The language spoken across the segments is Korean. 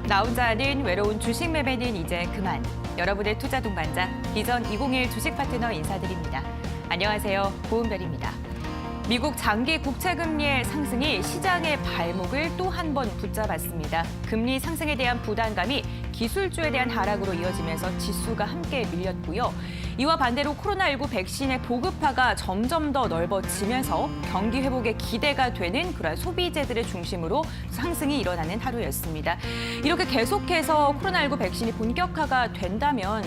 나 혼자 하는 외로운 주식 매매는 이제 그만. 여러분의 투자 동반자 비전 2021 주식 파트너 인사드립니다. 안녕하세요. 고은별입니다. 미국 장기 국채 금리의 상승이 시장의 발목을 또 한 번 붙잡았습니다. 금리 상승에 대한 부담감이 기술주에 대한 하락으로 이어지면서 지수가 함께 밀렸고요. 이와 반대로 코로나19 백신의 보급화가 점점 더 넓어지면서 경기 회복에 기대가 되는 그런 소비재들을 중심으로 상승이 일어나는 하루였습니다. 이렇게 계속해서 코로나19 백신이 본격화가 된다면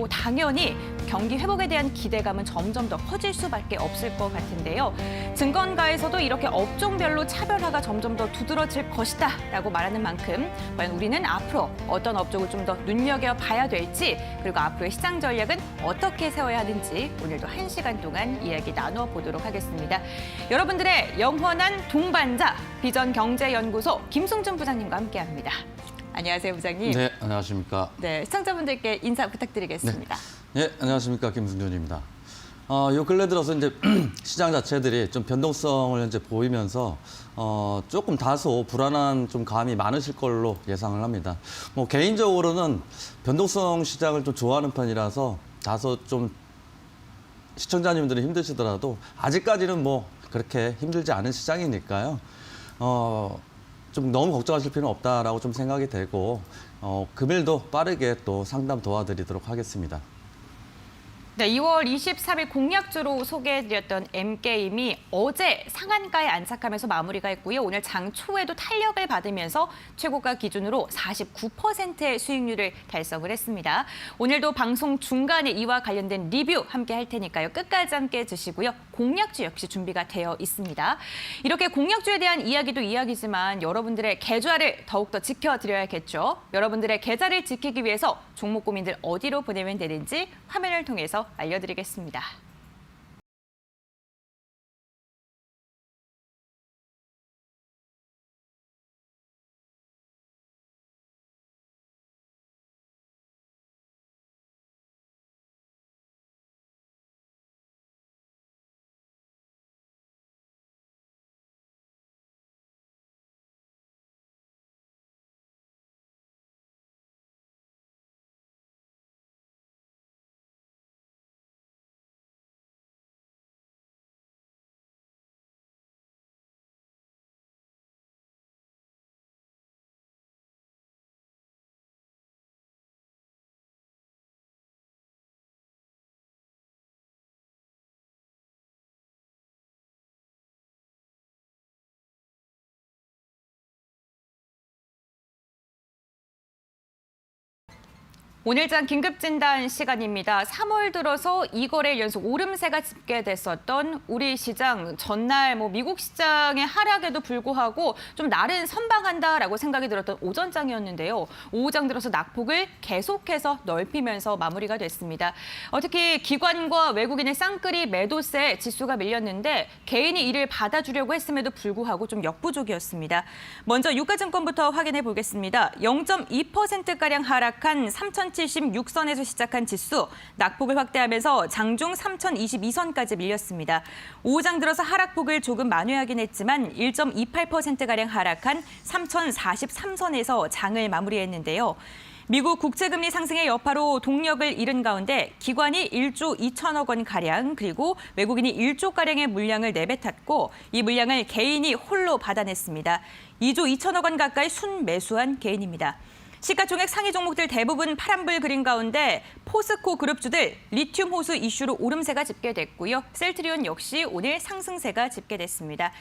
당연히 경기 회복에 대한 기대감은 점점 더 커질 수밖에 없을 것 같은데요. 증권가에서도 이렇게 업종별로 차별화가 점점 더 두드러질 것이다라고 말하는 만큼 과연 우리는 앞으로 어떤 업종을 좀 더 눈여겨봐야 될지 그리고 앞으로의 시장 전략은 어떻게 세워야 하는지 오늘도 1시간 동안 이야기 나눠보도록 하겠습니다. 여러분들의 영원한 동반자 비전경제연구소 김승준 부장님과 함께합니다. 안녕하세요, 부장님. 네, 안녕하십니까. 네, 시청자분들께 인사 부탁드리겠습니다. 네, 안녕하십니까. 김승준입니다. 요 근래 들어서 이제 시장 자체들이 좀 변동성을 이제 보이면서 조금 다소 불안한 좀 감이 많으실 걸로 예상을 합니다. 개인적으로는 변동성 시장을 좀 좋아하는 편이라서 다소 좀 시청자님들은 힘드시더라도 아직까지는 그렇게 힘들지 않은 시장이니까요. 좀 너무 걱정하실 필요는 없다라고 좀 생각이 되고 금일도 빠르게 또 상담 도와드리도록 하겠습니다. 네, 2월 23일 공략주로 소개해드렸던 M게임이 어제 상한가에 안착하면서 마무리가 했고요. 오늘 장 초에도 탄력을 받으면서 최고가 기준으로 49%의 수익률을 달성을 했습니다. 오늘도 방송 중간에 이와 관련된 리뷰 함께 할 테니까요. 끝까지 함께 해주시고요. 공략주 역시 준비가 되어 있습니다. 이렇게 공략주에 대한 이야기도 이야기지만 여러분들의 계좌를 더욱더 지켜드려야겠죠. 여러분들의 계좌를 지키기 위해서 종목 고민들 어디로 보내면 되는지 화면을 통해서 알려드리겠습니다. 오늘장 긴급진단 시간입니다. 3월 들어서 2거래일 연속 오름세가 집계됐었던 우리 시장. 전날 미국 시장의 하락에도 불구하고 좀 날은 선방한다라고 생각이 들었던 오전장이었는데요. 오후장 들어서 낙폭을 계속해서 넓히면서 마무리가 됐습니다. 특히 기관과 외국인의 쌍끌이 매도세 지수가 밀렸는데 개인이 이를 받아주려고 했음에도 불구하고 좀 역부족이었습니다. 먼저 유가증권부터 확인해 보겠습니다. 0.2%가량 하락한 3,076선에서 시작한 지수, 낙폭을 확대하면서 장중 3,022선까지 밀렸습니다. 오후장 들어서 하락폭을 조금 만회하긴 했지만 1.28%가량 하락한 3,043선에서 장을 마무리했는데요. 미국 국채금리 상승의 여파로 동력을 잃은 가운데 기관이 1조 2천억 원가량 그리고 외국인이 1조가량의 물량을 내뱉었고 이 물량을 개인이 홀로 받아냈습니다. 2조 2천억 원 가까이 순매수한 개인입니다. 시가총액 상위 종목들 대부분 파란불 그린 가운데 포스코 그룹주들 리튬 호수 이슈로 오름세가 집계됐고요. 셀트리온 역시 오늘 상승세가 집계됐습니다.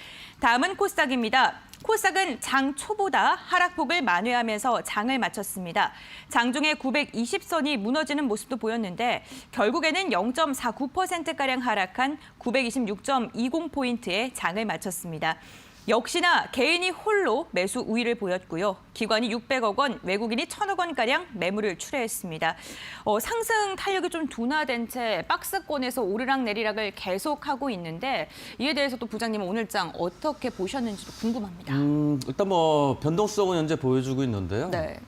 다음은 코스닥입니다. 코스닥은 장 초보다 하락폭을 만회하면서 장을 마쳤습니다. 장중에 920선이 무너지는 모습도 보였는데 결국에는 0.49%가량 하락한 926.20포인트의 장을 마쳤습니다. 역시나 개인이 홀로 매수 우위를 보였고요. 기관이 600억 원, 외국인이 1,000억 원가량 매물을 출회했습니다. 상승 탄력이 좀 둔화된 채 박스권에서 오르락내리락을 계속하고 있는데 이에 대해서 또 부장님은 오늘장 어떻게 보셨는지도 궁금합니다. 일단 변동성은 현재 보여주고 있는데요. 네.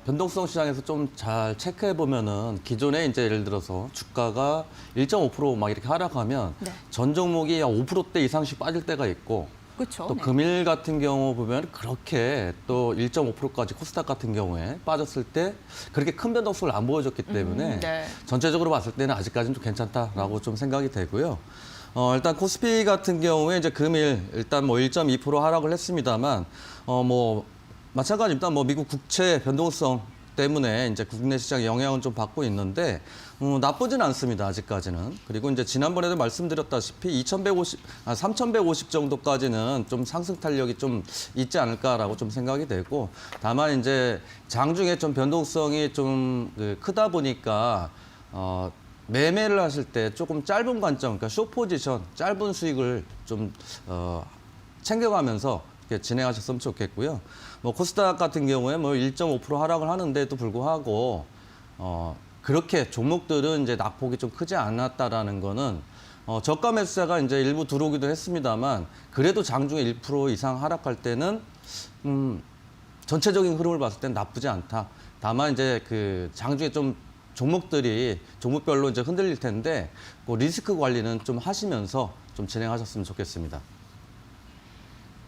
변동성 시장에서 좀 잘 체크해 보면은 기존에 이제 예를 들어서 주가가 1.5% 막 이렇게 하락하면 네. 전 종목이 5%대 이상씩 빠질 때가 있고 그렇죠. 또 네. 금일 같은 경우 보면 그렇게 또 1.5%까지 코스닥 같은 경우에 빠졌을 때 그렇게 큰 변동성을 안 보여줬기 때문에 네. 전체적으로 봤을 때는 아직까지는 좀 괜찮다라고 좀 생각이 되고요. 일단 코스피 같은 경우에 이제 금일 일단 뭐 1.2% 하락을 했습니다만 뭐 마찬가지 일단 뭐 미국 국채 변동성 때문에 이제 국내 시장에 영향은 좀 받고 있는데 나쁘진 않습니다. 아직까지는. 그리고 이제 지난번에도 말씀드렸다시피 3,150 정도까지는 좀 상승 탄력이 좀 있지 않을까라고 좀 생각이 되고 다만 이제 장중에 좀 변동성이 좀 크다 보니까 매매를 하실 때 조금 짧은 관점, 그러니까 숏 포지션, 짧은 수익을 좀 챙겨가면서 이렇게 진행하셨으면 좋겠고요. 뭐 코스닥 같은 경우에 뭐 1.5% 하락을 하는데도 불구하고 그렇게 종목들은 이제 낙폭이 좀 크지 않았다라는 거는 저가 매수세가 이제 일부 들어오기도 했습니다만 그래도 장중에 1% 이상 하락할 때는 전체적인 흐름을 봤을 땐 나쁘지 않다. 다만 이제 그 장중에 좀 종목별로 이제 흔들릴 텐데 그 리스크 관리는 좀 하시면서 좀 진행하셨으면 좋겠습니다.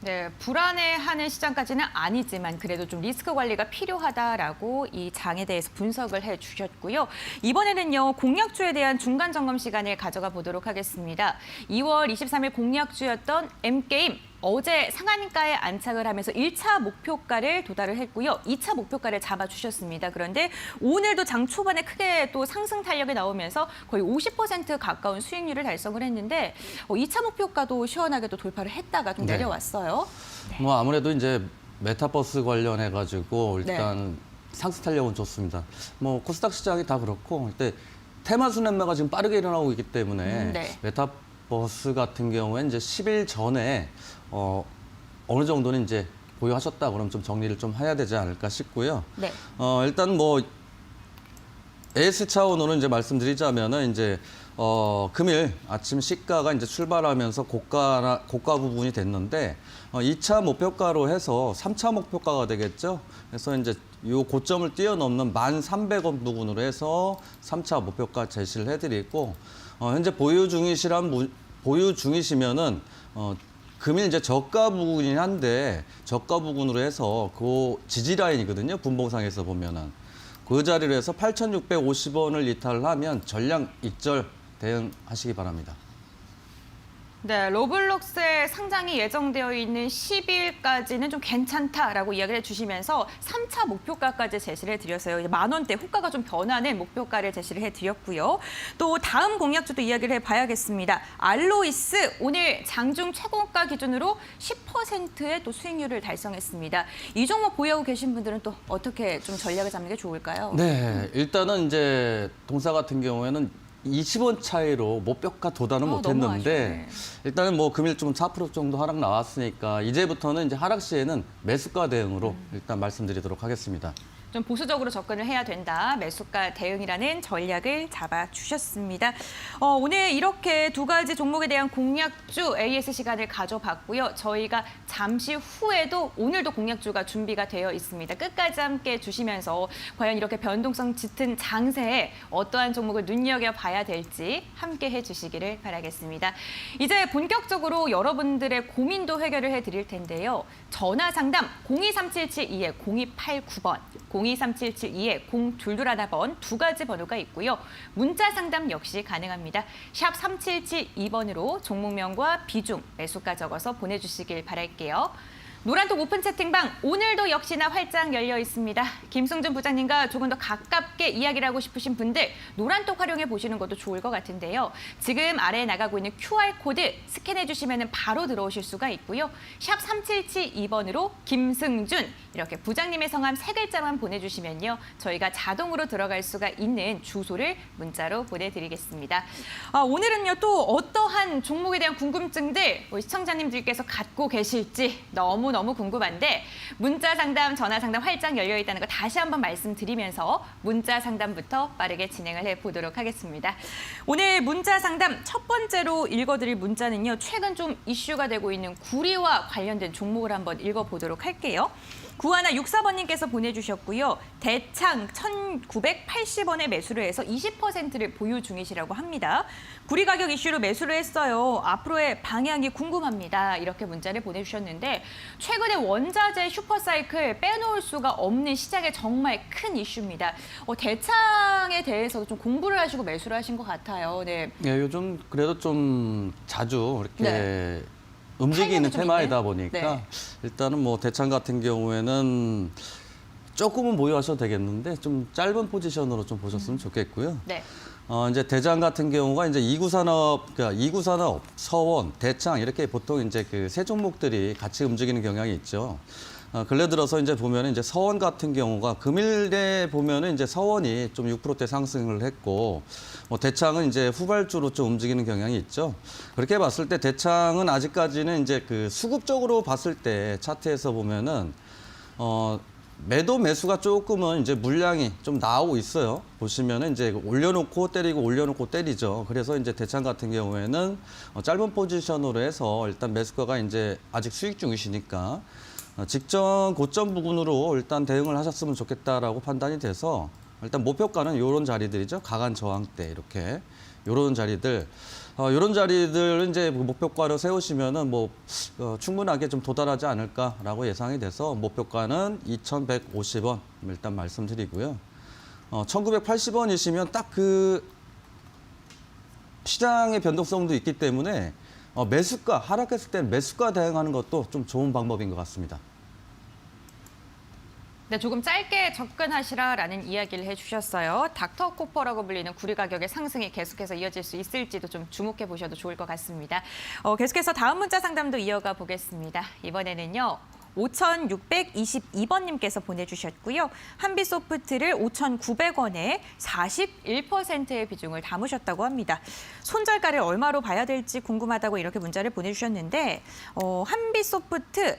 네, 불안해하는 시장까지는 아니지만 그래도 좀 리스크 관리가 필요하다라고 이 장에 대해서 분석을 해주셨고요. 이번에는요, 공약주에 대한 중간 점검 시간을 가져가 보도록 하겠습니다. 2월 23일 공약주였던 M게임. 어제 상한가에 안착을 하면서 1차 목표가를 도달을 했고요. 2차 목표가를 잡아주셨습니다. 그런데 오늘도 장 초반에 크게 또 상승 탄력이 나오면서 거의 50% 가까운 수익률을 달성을 했는데 2차 목표가도 시원하게도 돌파를 했다가 좀 네. 내려왔어요. 뭐 아무래도 이제 메타버스 관련해 가지고 일단 상승 탄력은 좋습니다. 뭐 코스닥 시장이 다 그렇고 일단 테마 순환매가 지금 빠르게 일어나고 있기 때문에 네. 메타버스 같은 경우에 이제 10일 전에 어느 정도는 이제 보유하셨다 그럼 좀 정리를 좀 해야 되지 않을까 싶고요. 네. 일단 뭐 AS 차원으로 이제 말씀드리자면은 이제 금일 아침 시가가 이제 출발하면서 고가 부분이 됐는데 2차 목표가로 해서 3차 목표가가 되겠죠. 그래서 이제 요 고점을 뛰어넘는 1,300원 부분으로 해서 3차 목표가 제시를 해드리고 현재 보유 중이시면은 금일 이제 저가 부분이긴 한데 저가 부분으로 해서 그 지지 라인이거든요. 분봉상에서 보면은 그 자리로 해서 8,650원을 이탈을 하면 전량 익절 대응하시기 바랍니다. 네, 로블록스의 상장이 예정되어 있는 10일까지는 좀 괜찮다라고 이야기를 해주시면서 3차 목표가까지 제시를 해드렸어요. 이제 만원대 호가가 좀 변하는 목표가를 제시를 해드렸고요. 또 다음 공약주도 이야기를 해봐야겠습니다. 알로이스 오늘 장중 최고가 기준으로 10%의 또 수익률을 달성했습니다. 이 종목 보유하고 계신 분들은 또 어떻게 좀 전략을 잡는 게 좋을까요? 네, 일단은 이제 동사 같은 경우에는 20원 차이로 목표가 도달은 못했는데 일단은 뭐 금일 좀 4% 정도 하락 나왔으니까 이제부터는 이제 하락 시에는 매수가 대응으로 일단 말씀드리도록 하겠습니다. 좀 보수적으로 접근을 해야 된다. 매수가 대응이라는 전략을 잡아주셨습니다. 오늘 이렇게 두 가지 종목에 대한 공약주 AS 시간을 가져봤고요. 저희가 잠시 후에도 오늘도 공약주가 준비가 되어 있습니다. 끝까지 함께 주시면서 과연 이렇게 변동성 짙은 장세에 어떠한 종목을 눈여겨봐야 될지 함께 해주시기를 바라겠습니다. 이제 본격적으로 여러분들의 고민도 해결을 해드릴 텐데요. 전화 상담 02377-0289번, 02377-0221번 두 가지 번호가 있고요. 문자 상담 역시 가능합니다. 샵 3772번으로 종목명과 비중, 매수가 적어서 보내주시길 바랄게요. 노란톡 오픈 채팅방 오늘도 역시나 활짝 열려 있습니다. 김승준 부장님과 조금 더 가깝게 이야기를 하고 싶으신 분들 노란톡 활용해 보시는 것도 좋을 것 같은데요. 지금 아래에 나가고 있는 QR코드 스캔해 주시면 바로 들어오실 수가 있고요. 샵 3772번으로 김승준 이렇게 부장님의 성함 3글자만 보내주시면요. 저희가 자동으로 들어갈 수가 있는 주소를 문자로 보내드리겠습니다. 오늘은요 또 어떠한 종목에 대한 궁금증들 우리 시청자님들께서 갖고 계실지 너무 궁금한데 문자 상담, 전화 상담 활짝 열려 있다는 거 다시 한번 말씀드리면서 문자 상담부터 빠르게 진행을 해보도록 하겠습니다. 오늘 문자 상담 첫 번째로 읽어드릴 문자는요. 최근 좀 이슈가 되고 있는 구리와 관련된 종목을 한번 읽어보도록 할게요. 9164번님께서 보내주셨고요. 대창 1,980원에 매수를 해서 20%를 보유 중이시라고 합니다. 구리 가격 이슈로 매수를 했어요. 앞으로의 방향이 궁금합니다. 이렇게 문자를 보내주셨는데 최근에 원자재 슈퍼사이클 빼놓을 수가 없는 시장의 정말 큰 이슈입니다. 대창에 대해서도 좀 공부를 하시고 매수를 하신 것 같아요. 네. 예, 요즘 그래도 좀 자주 이렇게 네. 움직이는 탄력이 좀 테마이다 있네. 보니까 네. 일단은 뭐 대창 같은 경우에는 조금은 보유하셔도 되겠는데 좀 짧은 포지션으로 좀 보셨으면 좋겠고요. 네. 이제 대장 같은 경우가 이제 2구 산업, 그러니까 2구 산업, 서원, 대창 이렇게 보통 이제 그 세 종목들이 같이 움직이는 경향이 있죠. 근래 들어서 이제 보면은 이제 서원 같은 경우가 금일에 보면은 이제 서원이 좀 6%대 상승을 했고, 대창은 이제 후발주로 좀 움직이는 경향이 있죠. 그렇게 봤을 때 대창은 아직까지는 이제 그 수급적으로 봤을 때 차트에서 보면은 매도 매수가 조금은 이제 물량이 좀 나오고 있어요. 보시면은 이제 올려놓고 때리고 올려놓고 때리죠. 그래서 이제 대창 같은 경우에는 짧은 포지션으로 해서 일단 매수가가 이제 아직 수익 중이시니까 직전 고점 부근으로 일단 대응을 하셨으면 좋겠다라고 판단이 돼서 일단 목표가는 이런 자리들이죠. 강한 저항대 이렇게 이런 자리들. 이런 자리들 이제 목표가로 세우시면은 충분하게 좀 도달하지 않을까라고 예상이 돼서 목표가는 2,150원 일단 말씀드리고요. 1,980원이시면 딱 그 시장의 변동성도 있기 때문에 매수가 하락했을 때 매수가 대응하는 것도 좀 좋은 방법인 것 같습니다. 네, 조금 짧게 접근하시라라는 이야기를 해주셨어요. 닥터 코퍼라고 불리는 구리 가격의 상승이 계속해서 이어질 수 있을지도 좀 주목해 보셔도 좋을 것 같습니다. 계속해서 다음 문자 상담도 이어가 보겠습니다. 이번에는요. 5,622번님께서 보내주셨고요. 한빛소프트를 5,900원에 41%의 비중을 담으셨다고 합니다. 손절가를 얼마로 봐야 될지 궁금하다고 이렇게 문자를 보내주셨는데 한빛소프트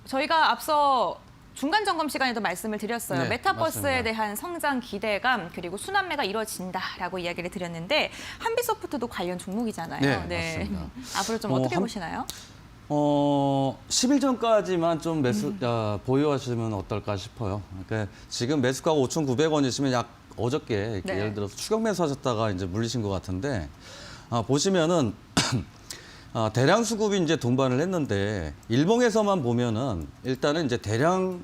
저희가 앞서 중간 점검 시간에도 말씀을 드렸어요. 네, 메타버스에 맞습니다. 대한 성장 기대감 그리고 순환매가 이루어진다라고 이야기를 드렸는데 한빛소프트도 관련 종목이잖아요. 네, 맞습니다. 앞으로 좀 어떻게 보시나요? 10일 전까지만 좀 보유하시면 어떨까 싶어요. 그러니까 지금 매수가가 5,900원이시면 어저께 이렇게 네. 예를 들어서 추격 매수하셨다가 이제 물리신 것 같은데 보시면은 대량 수급이 이제 동반을 했는데 일봉에서만 보면은 일단은 이제 대량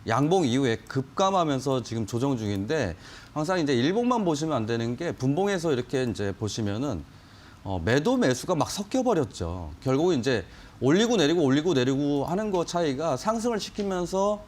양봉 이후에 급감하면서 지금 조정 중인데 항상 이제 일봉만 보시면 안 되는 게 분봉에서 이렇게 이제 보시면은 매도 매수가 막 섞여 버렸죠. 결국 이제 올리고 내리고 하는 거 차이가 상승을 시키면서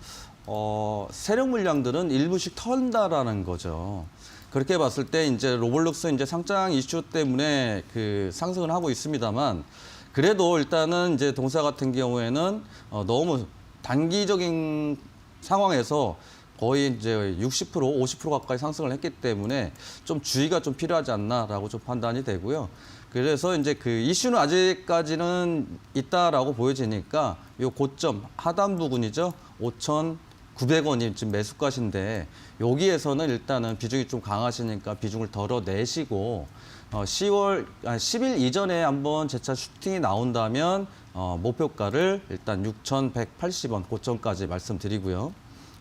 세력 물량들은 일부씩 턴다라는 거죠. 그렇게 봤을 때 이제 로블록스 이제 상장 이슈 때문에 그 상승을 하고 있습니다만 그래도 일단은 이제 동사 같은 경우에는 너무 단기적인 상황에서 거의 이제 60%, 50% 가까이 상승을 했기 때문에 좀 주의가 좀 필요하지 않나라고 좀 판단이 되고요. 그래서 이제 그 이슈는 아직까지는 있다라고 보여지니까 요 고점 하단 부근이죠. 5,900원이 지금 매수가신데 여기에서는 일단은 비중이 좀 강하시니까 비중을 덜어내시고 10일 이전에 한번 재차 슈팅이 나온다면 목표가를 일단 6,180원 고점까지 말씀드리고요.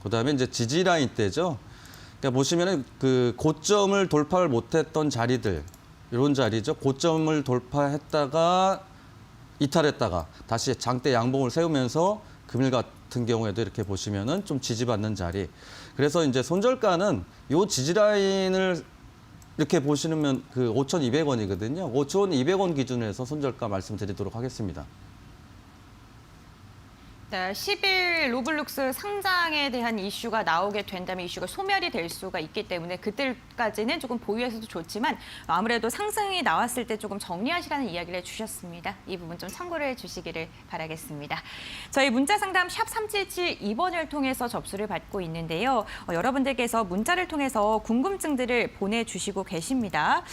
그다음에 이제 지지 라인 때죠. 그러니까 보시면은 그 고점을 돌파를 못했던 자리들 이런 자리죠. 고점을 돌파했다가 이탈했다가 다시 장대 양봉을 세우면서 금일 같은 경우에도 이렇게 보시면은 좀 지지받는 자리. 그래서 이제 손절가는 요 지지 라인을 이렇게 보시면 그 5,200원이거든요. 5,200원 기준으로 해서 손절가 말씀드리도록 하겠습니다. 네, 10일 로블록스 상장에 대한 이슈가 나오게 된다면 이슈가 소멸이 될 수가 있기 때문에 그때까지는 조금 보유해서도 좋지만 아무래도 상승이 나왔을 때 조금 정리하시라는 이야기를 해주셨습니다. 이 부분 좀 참고를 해주시기를 바라겠습니다. 저희 문자 상담 샵 3772번을 통해서 접수를 받고 있는데요. 여러분들께서 문자를 통해서 궁금증들을 보내주시고 계십니다.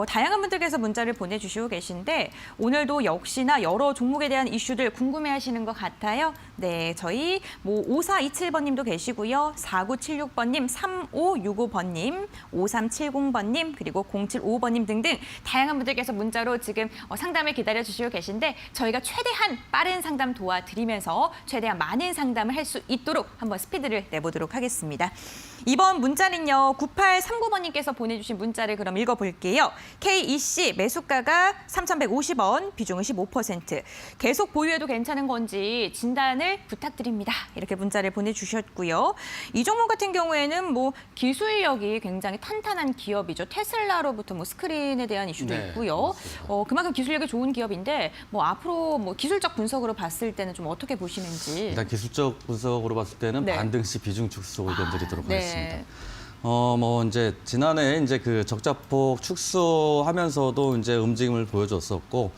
다양한 분들께서 문자를 보내주시고 계신데 오늘도 역시나 여러 종목에 대한 이슈들 궁금해하시는 것 같아요. 네, 저희 뭐 5427번님도 계시고요. 4976번님, 3565번님, 5370번님, 그리고 075번님 등등 다양한 분들께서 문자로 지금 상담을 기다려 주시고 계신데 저희가 최대한 빠른 상담 도와드리면서 최대한 많은 상담을 할 수 있도록 한번 스피드를 내보도록 하겠습니다. 이번 문자는요. 9839번님께서 보내주신 문자를 그럼 읽어볼게요. KEC 매수가가 3,150원, 비중은 15%. 계속 보유해도 괜찮은 건지 진단을 부탁드립니다. 이렇게 문자를 보내주셨고요. 이 종목 같은 경우에는 뭐 기술력이 굉장히 탄탄한 기업이죠. 테슬라로부터 뭐 스크린에 대한 이슈도 네, 있고요. 맞습니다. 그만큼 기술력이 좋은 기업인데 뭐 앞으로 뭐 기술적 분석으로 봤을 때는 좀 어떻게 보시는지. 일단 기술적 분석으로 봤을 때는 네. 반등 시 비중 축소 의견 드리도록 네. 하겠습니다. 뭐 이제 지난해 이제 그 적자폭 축소하면서도 이제 움직임을 보여줬었고,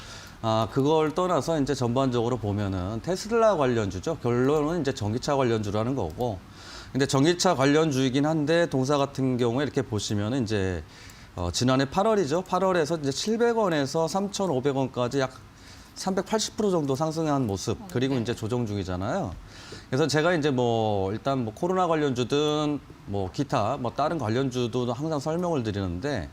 그걸 떠나서 이제 전반적으로 보면은 테슬라 관련주죠. 결론은 이제 전기차 관련주라는 거고, 근데 전기차 관련주이긴 한데 동사 같은 경우에 이렇게 보시면은 이제 지난해 8월이죠. 8월에서 이제 700원에서 3,500원까지 약 380% 정도 상승한 모습, 그리고 네. 이제 조정 중이잖아요. 그래서 제가 이제 뭐 일단 뭐 코로나 관련주든 뭐 기타 뭐 다른 관련주도 항상 설명을 드리는데,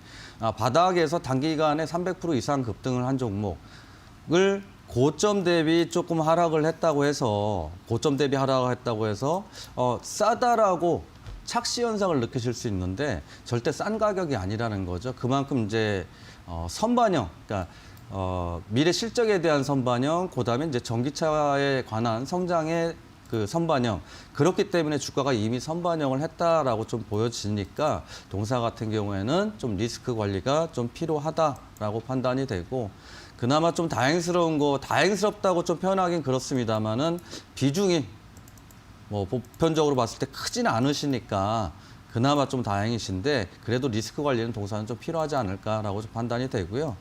바닥에서 단기간에 300% 이상 급등을 한 종목을 고점 대비 조금 하락을 했다고 해서 싸다라고 착시 현상을 느끼실 수 있는데 절대 싼 가격이 아니라는 거죠. 그만큼 이제 선반영, 그러니까 미래 실적에 대한 선반영, 그다음에 이제 전기차에 관한 성장의 그 선반영, 그렇기 때문에 주가가 이미 선반영을 했다라고 좀 보여지니까 동사 같은 경우에는 좀 리스크 관리가 좀 필요하다라고 판단이 되고, 그나마 좀 다행스럽다고 좀 표현하긴 그렇습니다만은 비중이 뭐 보편적으로 봤을 때 크진 않으시니까 그나마 좀 다행이신데, 그래도 리스크 관리는 동사는 좀 필요하지 않을까라고 좀 판단이 되고요.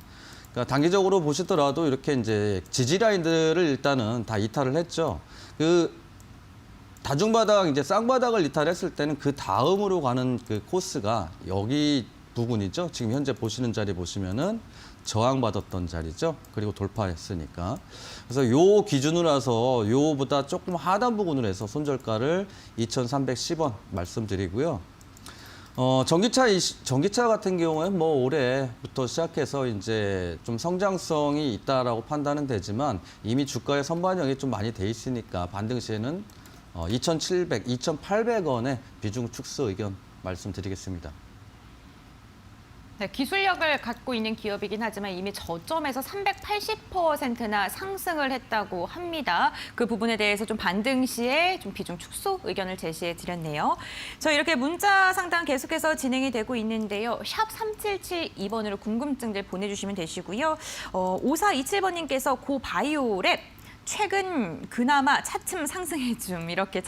그러니까 단기적으로 보시더라도 이렇게 이제 지지 라인들을 일단은 다 이탈을 했죠. 그 다중바닥, 이제 쌍바닥을 이탈했을 때는 그 다음으로 가는 그 코스가 여기 부분이죠. 지금 현재 보시는 자리 보시면은 저항받았던 자리죠. 그리고 돌파했으니까. 그래서 요 기준으로 해서 요보다 조금 하단 부분으로 해서 손절가를 2,310원 말씀드리고요. 전기차 같은 경우에 뭐 올해부터 시작해서 이제 좀 성장성이 있다라고 판단은 되지만 이미 주가의 선반영이 좀 많이 돼 있으니까 반등 시에는 2,700, 2,800원의 비중 축소 의견 말씀드리겠습니다. 네, 기술력을 갖고 있는 기업이긴 하지만 이미 저점에서 380%나 상승을 했다고 합니다. 그 부분에 대해서 좀 반등 시에 좀 비중 축소 의견을 제시해 드렸네요. 저희 이렇게 문자 상담 계속해서 진행이 되고 있는데요. 샵 3772번으로 궁금증들 보내주시면 되시고요. 5427번님께서 고바이오랩 최근 그나마 차츰 상승해 줌 이렇게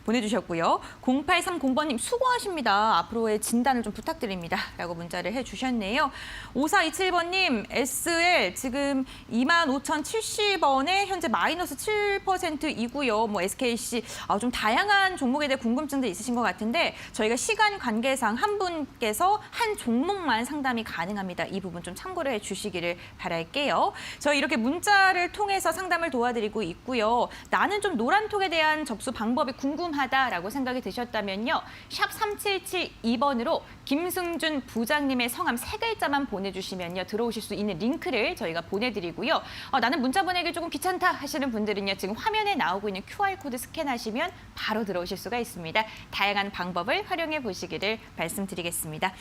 보내주셨고요. 0830번님 수고하십니다. 앞으로의 진단을 좀 부탁드립니다. 라고 문자를 해주셨네요. 5427번님 SL 지금 25,070원에 현재 마이너스 7%이고요. 뭐 SKC 좀 다양한 종목에 대해 궁금증도 있으신 것 같은데 저희가 시간 관계상 한 분께서 한 종목만 상담이 가능합니다. 이 부분 좀 참고를 해주시기를 바랄게요. 저희 이렇게 문자를 통해서 상담을 도와드리고 있고요. 나는 좀 노란톡에 대한 접수 방법이 궁금하다라고 생각이 드셨다면요. 샵 3772번으로 김승준 부장님의 성함 3글자만 보내주시면요. 들어오실 수 있는 링크를 저희가 보내드리고요. 나는 문자 보내기 조금 귀찮다 하시는 분들은요. 지금 화면에 나오고 있는 QR코드 스캔하시면 바로 들어오실 수가 있습니다. 다양한 방법을 활용해 보시기를 말씀드리겠습니다.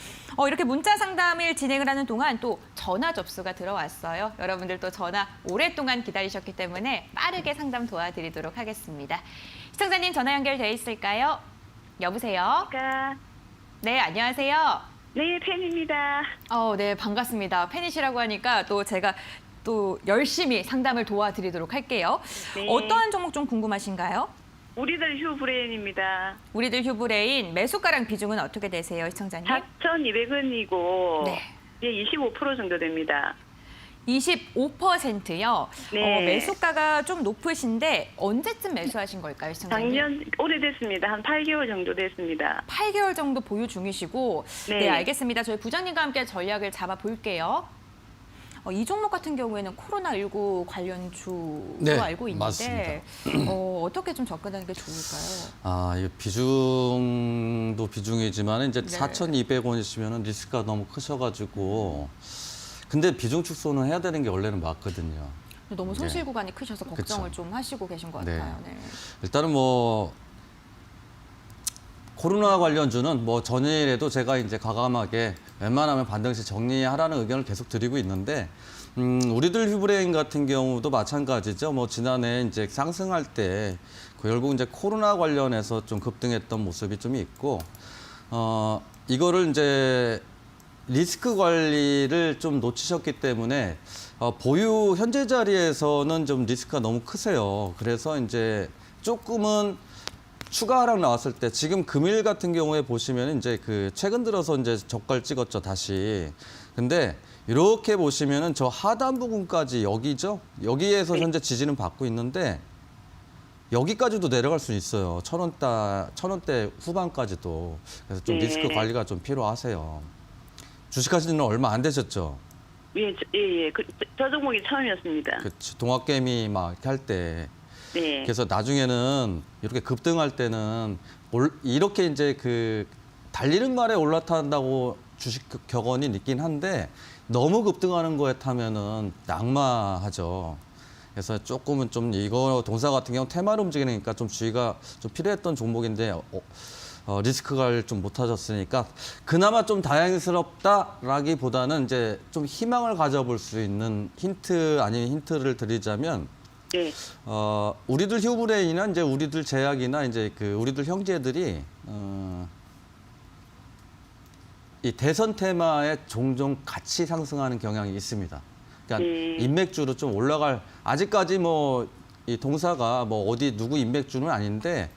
이렇게 문자 상담을 진행을 하는 동안 또 전화 접수가 들어왔어요. 여러분들 또 전화 오랫동안 기다리셨기 때문에 빠르게 상담 도와드리도록 하겠습니다. 시청자님 전화 연결돼 있을까요? 여보세요? 네, 안녕하세요. 네, 팬입니다. 네, 반갑습니다. 팬이시라고 하니까 또 제가 또 열심히 상담을 도와드리도록 할게요. 네. 어떠한 종목 좀 궁금하신가요? 우리들 휴브레인입니다. 우리들 휴브레인 매수가랑 비중은 어떻게 되세요, 시청자님? 4,200원이고 네. 25% 정도 됩니다. 25%요. 네. 매수가가 좀 높으신데 언제쯤 매수하신 걸까요, 시청자님? 작년 오래됐습니다. 한 8개월 정도 됐습니다. 8개월 정도 보유 중이시고 네. 네, 알겠습니다. 저희 부장님과 함께 전략을 잡아볼게요. 이 종목 같은 경우에는 코로나19 관련주로 네, 알고 있는데 어떻게 좀 접근하는 게 좋을까요? 이 비중도 비중이지만 이제 네. 4,200원이시면 리스크가 너무 크셔가지고 근데 비중 축소는 해야 되는 게 원래는 맞거든요. 너무 손실 구간이 크셔서 걱정을 그쵸. 좀 하시고 계신 것 네. 같아요. 네. 일단은 뭐 코로나 관련주는 뭐 전일에도 제가 이제 과감하게 웬만하면 반등시 정리하라는 의견을 계속 드리고 있는데 우리들 휴브레인 같은 경우도 마찬가지죠. 뭐 지난해 이제 상승할 때 결국 이제 코로나 관련해서 좀 급등했던 모습이 좀 있고 이거를 이제 리스크 관리를 좀 놓치셨기 때문에 보유 현재 자리에서는 좀 리스크가 너무 크세요. 그래서 이제 조금은 추가 하락 나왔을 때 지금 금일 같은 경우에 보시면 이제 그 최근 들어서 이제 저가를 찍었죠, 다시. 근데 이렇게 보시면은 저 하단 부분까지 여기죠. 여기에서 현재 지지는 받고 있는데 여기까지도 내려갈 수 있어요. 1,000원대 후반까지도. 그래서 좀 네. 리스크 관리가 좀 필요하세요. 주식하신 지는 얼마 안 되셨죠? 예. 저 종목이 처음이었습니다. 그치. 동학개미 막 이렇게 할 때. 네. 그래서 나중에는 이렇게 급등할 때는 이렇게 이제 그 달리는 말에 올라탄다고 주식 격언이 있긴 한데 너무 급등하는 거에 타면은 낙마하죠. 그래서 조금은 좀 이거 동사 같은 경우 테마로 움직이니까 좀 주의가 좀 필요했던 종목인데 리스크가 좀 못하셨으니까 그나마 좀 다행스럽다라기보다는 이제 좀 희망을 가져볼 수 있는 힌트 아닌 힌트를 드리자면 네. 우리들 휴브레인이나 이제 우리들 제약이나 이제 그 우리들 형제들이 이 대선 테마에 종종 같이 상승하는 경향이 있습니다. 그러니까 인맥주로 좀 올라갈 아직까지 뭐 이 동사가 뭐 어디 누구 인맥주는 아닌데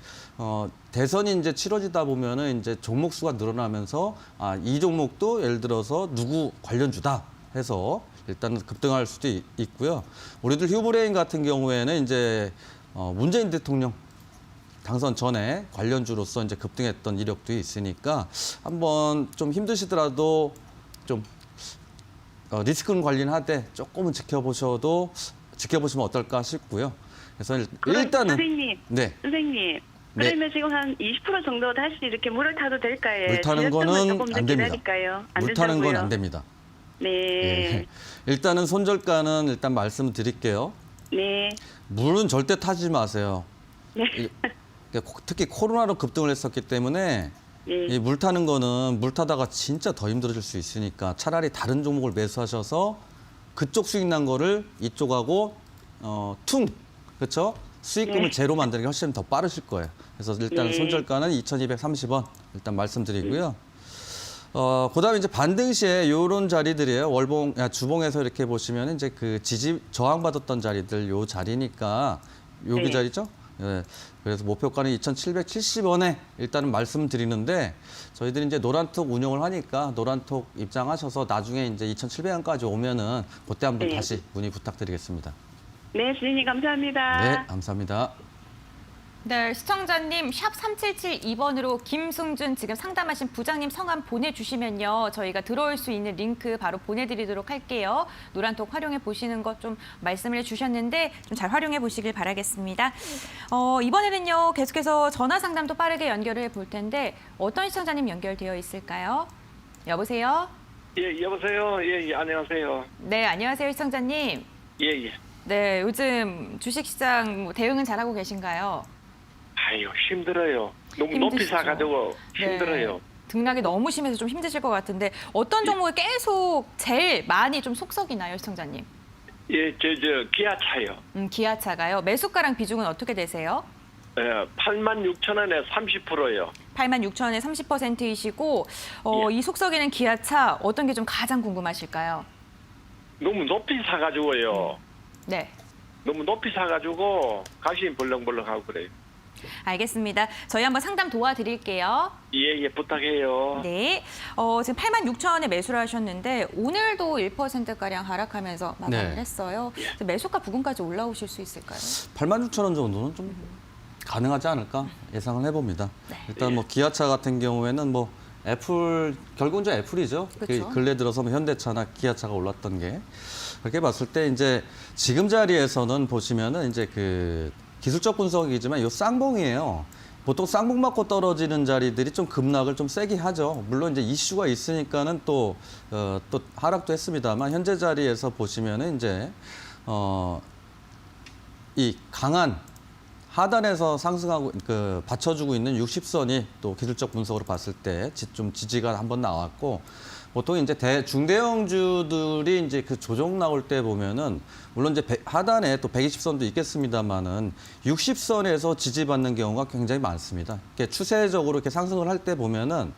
대선이 이제 치러지다 보면은 이제 종목 수가 늘어나면서 이 종목도 예를 들어서 누구 관련주다 해서 일단은 급등할 수도 있고요. 우리들 휴브레인 같은 경우에는 이제 문재인 대통령 당선 전에 관련주로서 이제 급등했던 이력도 있으니까 한번 좀 힘드시더라도 좀 리스크는 관리는 하되 조금은 지켜보시면 어떨까 싶고요. 그래서 일단은 선생님. 네. 선생님. 네. 그러면 지금 한 20% 정도 다시 이렇게 물을 타도 될까요? 물 타는 지났던 건 거는 조금 더 안 됩니다. 기다릴까요? 물 타는 건 된다고요? 안 됩니다. 네. 예. 일단은 손절가는 일단 말씀드릴게요. 네. 물은 절대 타지 마세요. 네. 특히 코로나로 급등을 했었기 때문에 네. 이 물 타는 거는 물 타다가 진짜 더 힘들어질 수 있으니까 차라리 다른 종목을 매수하셔서 그쪽 수익 난 거를 이쪽하고 그렇죠? 수익금을 네. 제로 만드는 게 훨씬 더 빠르실 거예요. 그래서 일단 네. 손절가는 2,230원 일단 말씀드리고요. 그다음에 이제 반등 시에 이런 자리들이에요. 주봉에서 이렇게 보시면 이제 그 지지 저항받았던 자리들 요 자리니까 여기 네. 자리죠. 예. 그래서 목표가는 2,770원에 일단은 말씀드리는데 저희들이 이제 노란톡 운영을 하니까 노란톡 입장하셔서 나중에 이제 2,700원까지 오면은 그때 한번 네. 다시 문의 부탁드리겠습니다. 네, 주인님 감사합니다. 네, 감사합니다. 네, 시청자님 샵 3772번으로 김승준 지금 상담하신 부장님 성함 보내주시면요. 저희가 들어올 수 있는 링크 바로 보내드리도록 할게요. 노란톡 활용해 보시는 것 좀 말씀을 해주셨는데 좀 잘 활용해 보시길 바라겠습니다. 이번에는요. 계속해서 전화 상담도 빠르게 연결을 해볼 텐데 어떤 시청자님 연결되어 있을까요? 여보세요? 예, 여보세요. 예, 안녕하세요. 네, 안녕하세요 시청자님. 예. 네, 요즘 주식시장 대응은 잘하고 계신가요? 아유, 힘들어요. 너무 높이 힘드시죠? 사가지고 힘들어요. 네, 등락이 너무 심해서 좀 힘드실 것 같은데 어떤 종목이 계속 제일 많이 좀 속썩이나요, 시청자님? 예, 기아차요. 기아차가요. 매수가랑 비중은 어떻게 되세요? 86,000원에 30%요. 86,000원에 30%이시고 예. 이 속썩이는 기아차 어떤 게 좀 가장 궁금하실까요? 너무 높이 사가지고요. 네. 너무 높이 사가지고 가슴이 벌렁벌렁하고 그래요. 알겠습니다. 저희 한번 상담 도와드릴게요. 예, 부탁해요. 네. 지금 86,000원에 매수를 하셨는데 오늘도 1%가량 하락하면서 마감을 네. 했어요. 매수가 부근까지 올라오실 수 있을까요? 86,000원 정도는 좀 가능하지 않을까 예상을 해봅니다. 네. 일단 뭐 기아차 같은 경우에는 뭐 결국은 저 애플이죠. 그쵸. 근래 들어서 뭐 현대차나 기아차가 올랐던 게. 그렇게 봤을 때 이제 지금 자리에서는 보시면은 이제 그 기술적 분석이지만 이 쌍봉이에요. 보통 쌍봉 맞고 떨어지는 자리들이 좀 급락을 좀 세게 하죠. 물론 이제 이슈가 있으니까는 또 하락도 했습니다만 현재 자리에서 보시면은 이제 이 강한 하단에서 상승하고 받쳐주고 있는 60선이 또 기술적 분석으로 봤을 때 좀 지지가 한번 나왔고 보통 이제 중대형주들이 이제 그 조정 나올 때 보면은 물론 이제 하단에 또 120선도 있겠습니다만은 60선에서 지지받는 경우가 굉장히 많습니다. 이렇게 추세적으로 이렇게 상승을 할 때 보면은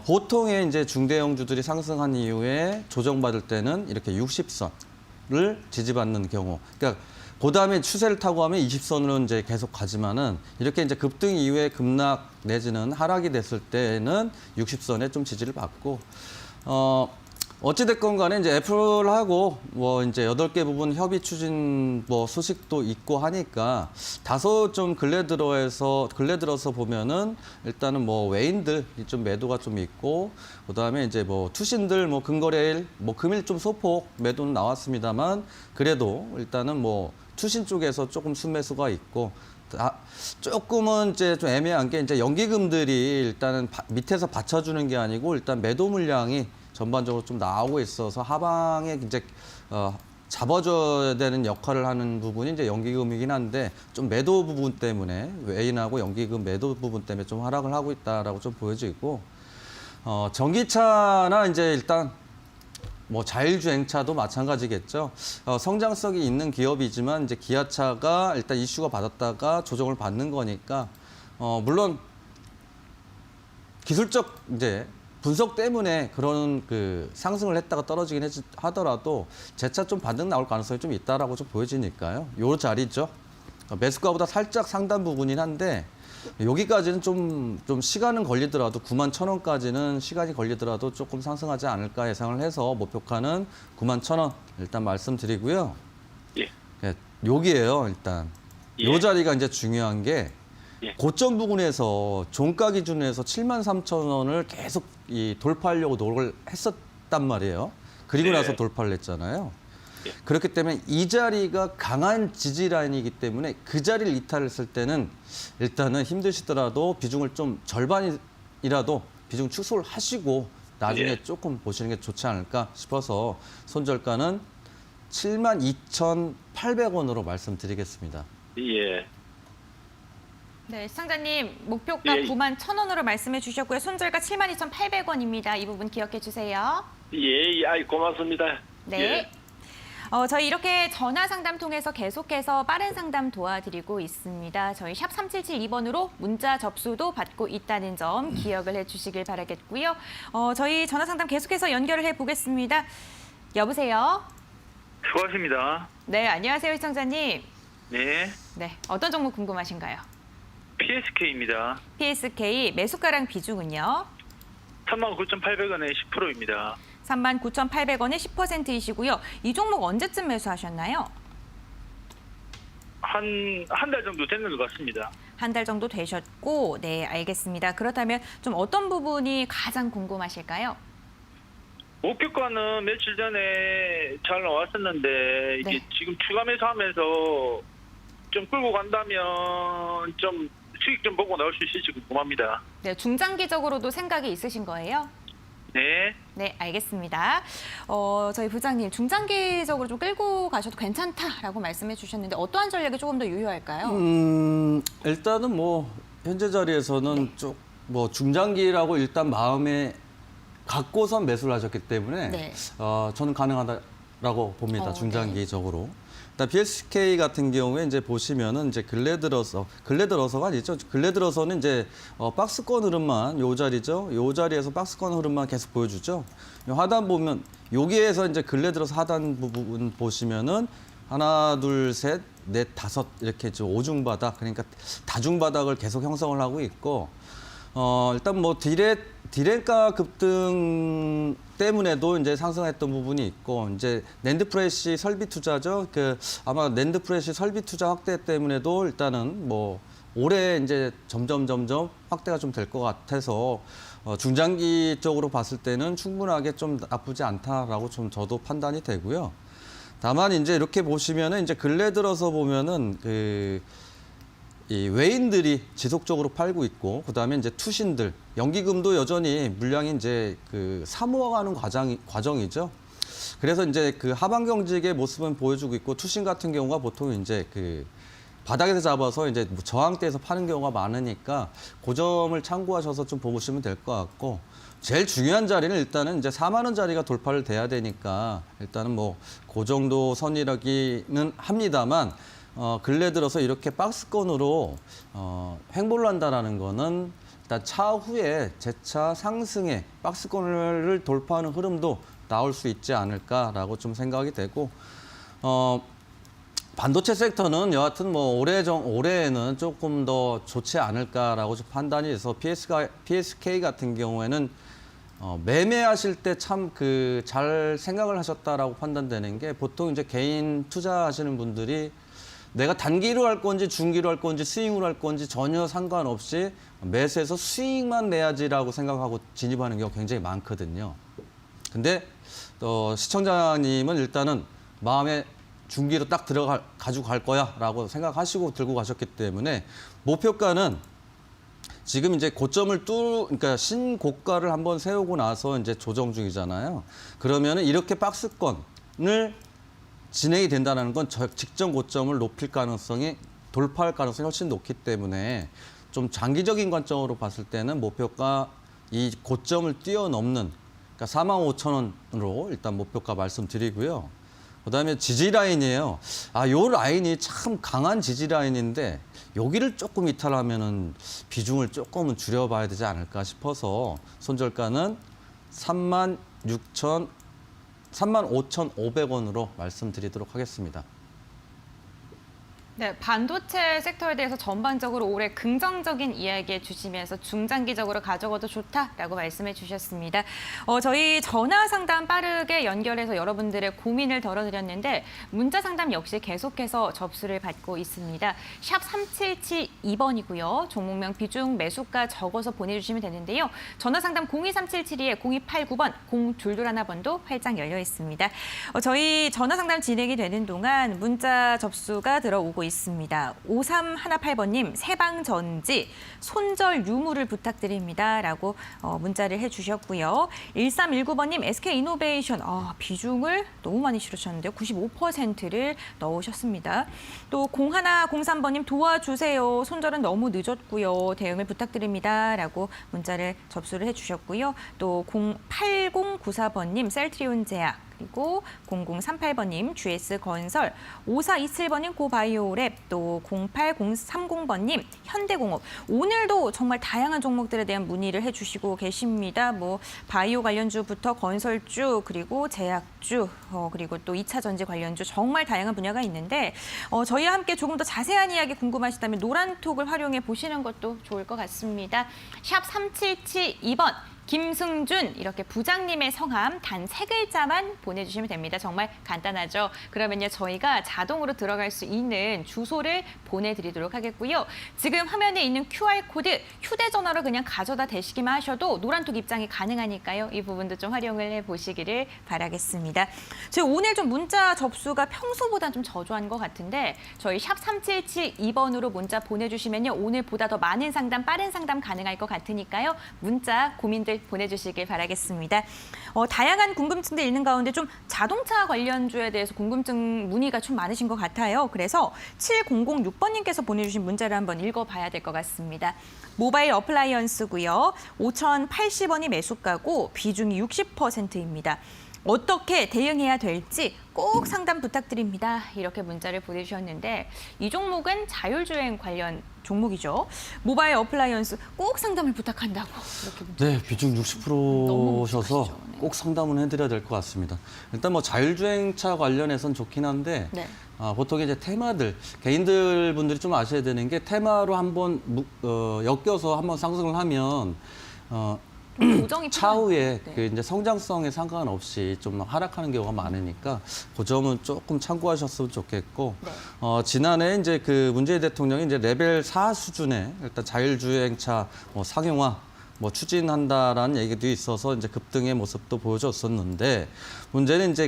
보통의 이제 중대형주들이 상승한 이후에 조정받을 때는 이렇게 60선을 지지받는 경우. 그러니까 그 다음에 추세를 타고 하면 20선으로 이제 계속 가지만은 이렇게 이제 급등 이후에 급락 내지는 하락이 됐을 때는 60선에 좀 지지를 받고, 어찌됐건 간에 이제 애플하고 뭐 이제 8개 부분 협의 추진 뭐 소식도 있고 하니까 다소 좀 근래 들어서 보면은 일단은 뭐 외인들 좀 매도가 좀 있고 그다음에 이제 뭐 투신들 뭐 근거래일 뭐 금일 좀 소폭 매도는 나왔습니다만 그래도 일단은 뭐 투신 쪽에서 조금 순매수가 있고 조금은 이제 좀 애매한 게 이제 연기금들이 일단은 밑에서 받쳐주는 게 아니고 일단 매도 물량이 전반적으로 좀 나오고 있어서 하방에 이제 잡아줘야 되는 역할을 하는 부분이 이제 연기금이긴 한데 좀 매도 부분 때문에 외인하고 연기금 매도 부분 때문에 좀 하락을 하고 있다라고 좀 보여지고 전기차나 이제 일단 뭐 자율주행차도 마찬가지겠죠. 성장성이 있는 기업이지만 이제 기아차가 일단 이슈가 받았다가 조정을 받는 거니까 물론 기술적 이제 분석 때문에 그런 그 상승을 했다가 떨어지긴 하더라도 재차 좀 반등 나올 가능성이 좀 있다라고 좀 보여지니까요. 요 자리죠. 매수가보다 살짝 상단 부분이긴 한데 여기까지는 좀 시간은 걸리더라도 91,000원까지는 시간이 걸리더라도 조금 상승하지 않을까 예상을 해서 목표가는 91,000원 일단 말씀드리고요. 예. 네, 여기에요 일단. 예. 요 자리가 이제 중요한 게 예. 고점 부분에서 종가 기준에서 73,000원을 계속 돌파하려고 노력을 했었단 말이에요. 그리고 네. 나서 돌파를 했잖아요. 예. 그렇기 때문에 이 자리가 강한 지지 라인이기 때문에 그 자리를 이탈했을 때는 일단은 힘드시더라도 비중을 좀 절반이라도 비중 축소를 하시고 나중에 예. 조금 보시는 게 좋지 않을까 싶어서 손절가는 72,800원으로 말씀드리겠습니다. 예. 네, 시청자님 목표가 예. 91,000원으로 말씀해 주셨고요. 손절가 72,800원입니다. 이 부분 기억해 주세요. 예, 아이 고맙습니다. 네. 예. 저희 이렇게 전화 상담 통해서 계속해서 빠른 상담 도와드리고 있습니다. 저희 샵 3772번으로 문자 접수도 받고 있다는 점 기억을 해주시길 바라겠고요. 저희 전화 상담 계속해서 연결을 해보겠습니다. 여보세요? 수고하십니다. 네, 안녕하세요, 시청자님. 네, 네, 어떤 종목 궁금하신가요? PSK입니다. PSK 매수가랑 비중은요? 39,800원에 10%입니다. 39,800원에 10%이시고요. 이 종목 언제쯤 매수하셨나요? 한 달 정도 되는 것 같습니다. 한 달 정도 되셨고, 네, 알겠습니다. 그렇다면 좀 어떤 부분이 가장 궁금하실까요? 목표가는 며칠 전에 잘 나왔었는데 이게 네. 지금 추가 매수하면서 좀 끌고 간다면 좀 수익 좀 보고 나올 수 있을지 궁금합니다. 네, 중장기적으로도 생각이 있으신 거예요? 네, 네, 알겠습니다. 저희 부장님, 중장기적으로 좀 끌고 가셔도 괜찮다라고 말씀해 주셨는데 어떠한 전략이 조금 더 유효할까요? 일단은 뭐 현재 자리에서는 뭐 중장기라고 일단 마음에 갖고선 매수를 하셨기 때문에 네. 저는 가능하다라고 봅니다. 네. 중장기적으로. 일단 PSK 같은 경우에 이제 보시면은 이제 근래 들어서가 아니죠. 근래 들어서는 이제 박스권 흐름만 요 자리죠. 요 자리에서 박스권 흐름만 계속 보여주죠. 요 하단 보면 여기에서 이제 근래 들어서 하단 부분 보시면은 하나, 둘, 셋, 넷, 다섯 이렇게 이제 오중바닥 그러니까 다중바닥을 계속 형성을 하고 있고 일단 뭐 디램가 급등 때문에도 이제 상승했던 부분이 있고 이제 낸드 프레시 설비 투자죠. 아마 낸드 프레시 설비 투자 확대 때문에도 일단은 뭐 올해 이제 점점 확대가 좀 될 것 같아서 중장기적으로 봤을 때는 충분하게 좀 나쁘지 않다라고 좀 저도 판단이 되고요. 다만 이제 이렇게 보시면은 이제 근래 들어서 보면은 이 외인들이 지속적으로 팔고 있고, 그다음에 이제 투신들, 연기금도 여전히 물량이 이제 사모화가는 과정이죠. 그래서 이제 하방 경직의 모습은 보여주고 있고, 투신 같은 경우가 보통 이제 바닥에서 잡아서 이제 저항대에서 파는 경우가 많으니까 그 점을 참고하셔서 좀 보시면 될 것 같고, 제일 중요한 자리는 일단은 이제 4만 원짜리가 돌파를 돼야 되니까 일단은 뭐 그 정도 선이라기는 합니다만, 근래 들어서 이렇게 박스권으로 횡보를 한다라는 거는 일단 차후에 재차 상승에 박스권을 돌파하는 흐름도 나올 수 있지 않을까라고 좀 생각이 되고, 반도체 섹터는 여하튼 뭐 올해에는 조금 더 좋지 않을까라고 좀 판단이 돼서 PSK 같은 경우에는 매매하실 때 참 잘 생각을 하셨다라고 판단되는 게, 보통 이제 개인 투자하시는 분들이 내가 단기로 할 건지 중기로 할 건지 스윙으로 할 건지 전혀 상관없이 매수해서 수익만 내야지라고 생각하고 진입하는 경우가 굉장히 많거든요. 근데 시청자님은 일단은 마음에 중기로 딱 가지고 갈 거야라고 생각하시고 들고 가셨기 때문에, 목표가는 지금 이제 고점을 그러니까 신고가를 한번 세우고 나서 이제 조정 중이잖아요. 그러면은 이렇게 박스권을 진행이 된다는 건 직전 고점을 돌파할 가능성이 훨씬 높기 때문에, 좀 장기적인 관점으로 봤을 때는 목표가 이 고점을 뛰어넘는, 그러니까 45,000원으로 일단 목표가 말씀드리고요. 그다음에 지지 라인이에요. 요 라인이 참 강한 지지 라인인데, 여기를 조금 이탈하면은 비중을 조금은 줄여봐야 되지 않을까 싶어서 손절가는 35,500원으로 말씀드리도록 하겠습니다. 네, 반도체 섹터에 대해서 전반적으로 올해 긍정적인 이야기해 주시면서 중장기적으로 가져가도 좋다라고 말씀해 주셨습니다. 저희 전화 상담 빠르게 연결해서 여러분들의 고민을 덜어드렸는데, 문자 상담 역시 계속해서 접수를 받고 있습니다. 샵 3772번이고요. 종목명 비중 매수가 적어서 보내주시면 되는데요. 전화 상담 02377에 0289번, 0221번도 활짝 열려 있습니다. 저희 전화 상담 진행이 되는 동안 문자 접수가 들어오고 있습니다. 5318번님, 세방전지 손절 유무를 부탁드립니다 라고 문자를 해주셨고요. 1319번님, SK이노베이션 비중을 너무 많이 실으셨는데요. 95%를 넣으셨습니다. 또 0103번님, 도와주세요. 손절은 너무 늦었고요. 대응을 부탁드립니다 라고 문자를 접수를 해주셨고요. 또 8094번님, 셀트리온 제약, 그리고 0038번님, GS건설, 5427번님, 고바이오랩, 또 08030번님, 현대공업. 오늘도 정말 다양한 종목들에 대한 문의를 해주시고 계십니다. 뭐 바이오 관련주부터 건설주, 그리고 제약주, 그리고 또 2차 전지 관련주, 정말 다양한 분야가 있는데, 저희와 함께 조금 더 자세한 이야기 궁금하시다면 노란톡을 활용해 보시는 것도 좋을 것 같습니다. 샵 3772번. 김승준, 이렇게 부장님의 성함 단 3글자만 보내주시면 됩니다. 정말 간단하죠. 그러면요, 저희가 자동으로 들어갈 수 있는 주소를 보내드리도록 하겠고요. 지금 화면에 있는 QR코드, 휴대전화로 그냥 가져다 대시기만 하셔도 노란톡 입장이 가능하니까요. 이 부분도 좀 활용을 해보시기를 바라겠습니다. 저희 오늘 좀 문자 접수가 평소보다 좀 저조한 것 같은데, 저희 샵 3772번으로 문자 보내주시면요, 오늘보다 더 많은 상담, 빠른 상담 가능할 것 같으니까요. 문자 고민들 보내주시길 바라겠습니다. 다양한 궁금증들 있는 가운데 좀 자동차 관련주에 대해서 궁금증 문의가 좀 많으신 것 같아요. 그래서 7006번님께서 보내주신 문자를 한번 읽어봐야 될 것 같습니다. 모바일 어플라이언스고요. 5,080원이 매수가고 비중이 60%입니다. 어떻게 대응해야 될지 꼭 상담 부탁드립니다. 이렇게 문자를 보내주셨는데, 이 종목은 자율주행 관련 종목이죠. 모바일 어플라이언스 꼭 상담을 부탁한다고 이렇게 문자. 네, 비중 60%셔서 묵직하시죠. 네. 꼭 상담은 해드려야 될 것 같습니다. 일단 뭐 자율주행차 관련해서는 좋긴 한데, 네. 보통 이제 테마들, 개인들 분들이 좀 아셔야 되는 게, 테마로 한번 엮여서 한번 상승을 하면 조정이 차후에 네. 이제 성장성에 상관없이 좀 하락하는 경우가 많으니까 그 점은 조금 참고하셨으면 좋겠고, 네. 지난해 이제 문재인 대통령이 이제 레벨 4 수준의 일단 자율주행차 상용화 추진한다라는 얘기도 있어서 이제 급등의 모습도 보여줬었는데, 문제는 이제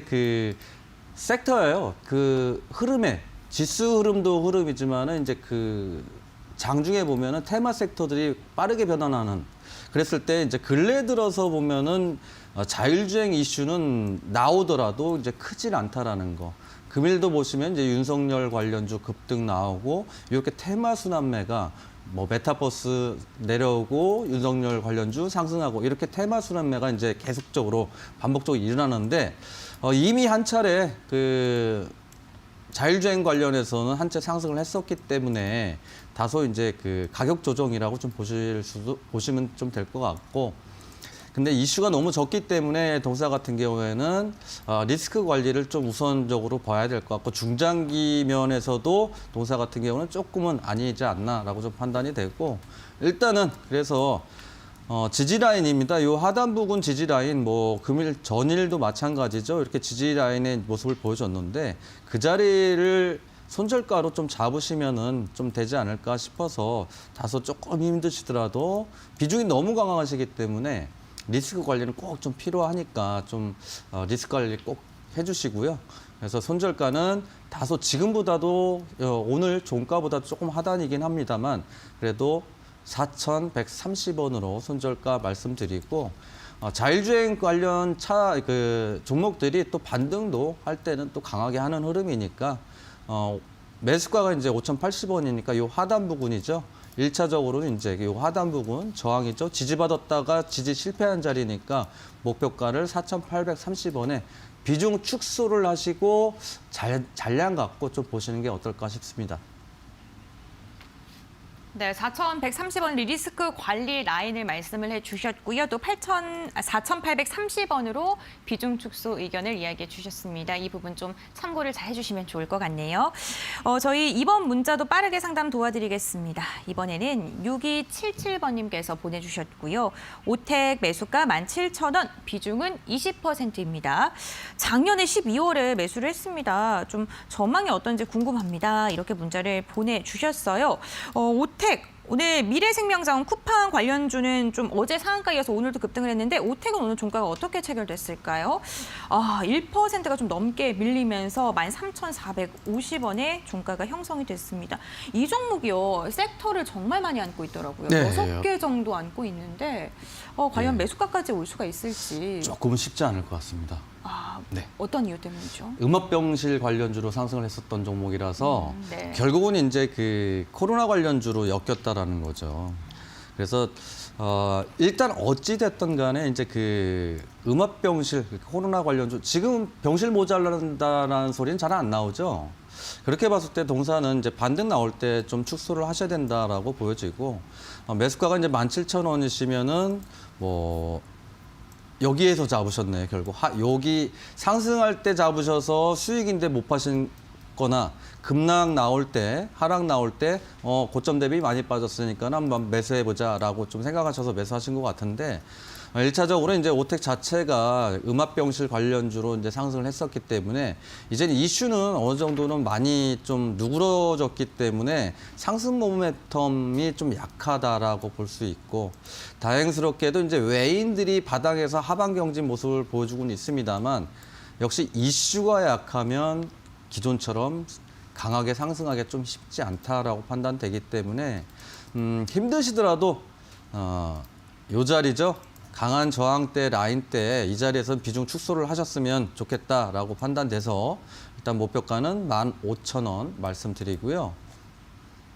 섹터예요. 그 흐름에 지수 흐름도 흐름이지만은 이제 그 장중에 보면은 테마 섹터들이 빠르게 변화하는. 그랬을 때 이제 근래 들어서 보면은 자율주행 이슈는 나오더라도 이제 크질 않다라는 거. 금일도 보시면 이제 윤석열 관련주 급등 나오고 이렇게 테마 순환매가 뭐 메타버스 내려오고 윤석열 관련주 상승하고 이렇게 테마 순환매가 이제 계속적으로 반복적으로 일어나는데 이미 한 차례 그 자율주행 관련해서는 한 차례 상승을 했었기 때문에 다소 이제 그 가격 조정이라고 좀 보시면 좀 될 것 같고, 근데 이슈가 너무 적기 때문에 동사 같은 경우에는 리스크 관리를 좀 우선적으로 봐야 될 것 같고, 중장기 면에서도 동사 같은 경우는 조금은 아니지 않나라고 좀 판단이 되고, 일단은 그래서 지지 라인입니다. 이 하단 부분 지지 라인, 뭐 금일 전일도 마찬가지죠. 이렇게 지지 라인의 모습을 보여줬는데 그 자리를 손절가로 좀 잡으시면은 좀 되지 않을까 싶어서 다소 조금 힘드시더라도 비중이 너무 강하시기 때문에 리스크 관리는 꼭 좀 필요하니까 좀 리스크 관리 꼭 해주시고요. 그래서 손절가는 다소 지금보다도 오늘 종가보다 조금 하단이긴 합니다만 그래도 4,130원으로 손절가 말씀드리고, 자율주행 관련 종목들이 또 반등도 할 때는 또 강하게 하는 흐름이니까 매수가가 이제 5,080원이니까 요 하단 부분이죠. 1차적으로는 이제 요 하단 부분 저항이죠. 지지받았다가 지지 실패한 자리니까 목표가를 4,830원에 비중 축소를 하시고 잔량 갖고 좀 보시는 게 어떨까 싶습니다. 네, 4,130원 리스크 관리 라인을 말씀을 해주셨고요. 또 4,830원으로 비중 축소 의견을 이야기해 주셨습니다. 이 부분 좀 참고를 잘 해주시면 좋을 것 같네요. 저희 이번 문자도 빠르게 상담 도와드리겠습니다. 이번에는 6277번님께서 보내주셨고요. 오택 매수가 17,000원, 비중은 20%입니다. 작년에 12월에 매수를 했습니다. 좀 전망이 어떤지 궁금합니다. 이렇게 문자를 보내주셨어요. 오택 오늘 미래생명자원 쿠팡 관련주는 좀 어제 상한가 이어서 오늘도 급등을 했는데 오택은 오늘 종가가 어떻게 체결됐을까요? 1%가 좀 넘게 밀리면서 13,450원에 종가가 형성이 됐습니다. 이 종목이요. 섹터를 정말 많이 안고 있더라고요. 네. 6개 정도 안고 있는데 과연 네. 매수가까지 올 수가 있을지. 조금은 쉽지 않을 것 같습니다. 네. 어떤 이유 때문이죠? 음압병실 관련주로 상승을 했었던 종목이라서 네. 결국은 이제 그 코로나 관련주로 엮였다라는 거죠. 그래서 일단 어찌 됐든 간에 이제 그 음압병실 코로나 관련주 지금 병실 모자란다라는 소리는 잘 안 나오죠. 그렇게 봤을 때 동사는 이제 반등 나올 때 좀 축소를 하셔야 된다라고 보여지고, 매수가가 이제 17,000원이시면은 뭐 여기에서 잡으셨네요. 결국 여기 상승할 때 잡으셔서 수익인데 못 파신 거나 급락 나올 때, 하락 나올 때 고점 대비 많이 빠졌으니까 한번 매수해보자라고 좀 생각하셔서 매수하신 것 같은데, 1차적으로 이제 오택 자체가 음압병실 관련주로 이제 상승을 했었기 때문에 이제는 이슈는 어느 정도는 많이 좀 누그러졌기 때문에 상승 모멘텀이 좀 약하다라고 볼 수 있고, 다행스럽게도 이제 외인들이 바닥에서 하방 경진 모습을 보여주고는 있습니다만 역시 이슈가 약하면 기존처럼 강하게 상승하기 좀 쉽지 않다라고 판단되기 때문에 힘드시더라도 요 자리죠. 강한 저항대 라인 때 이 자리에서 비중 축소를 하셨으면 좋겠다라고 판단돼서 일단 목표가는 15,000원 말씀드리고요.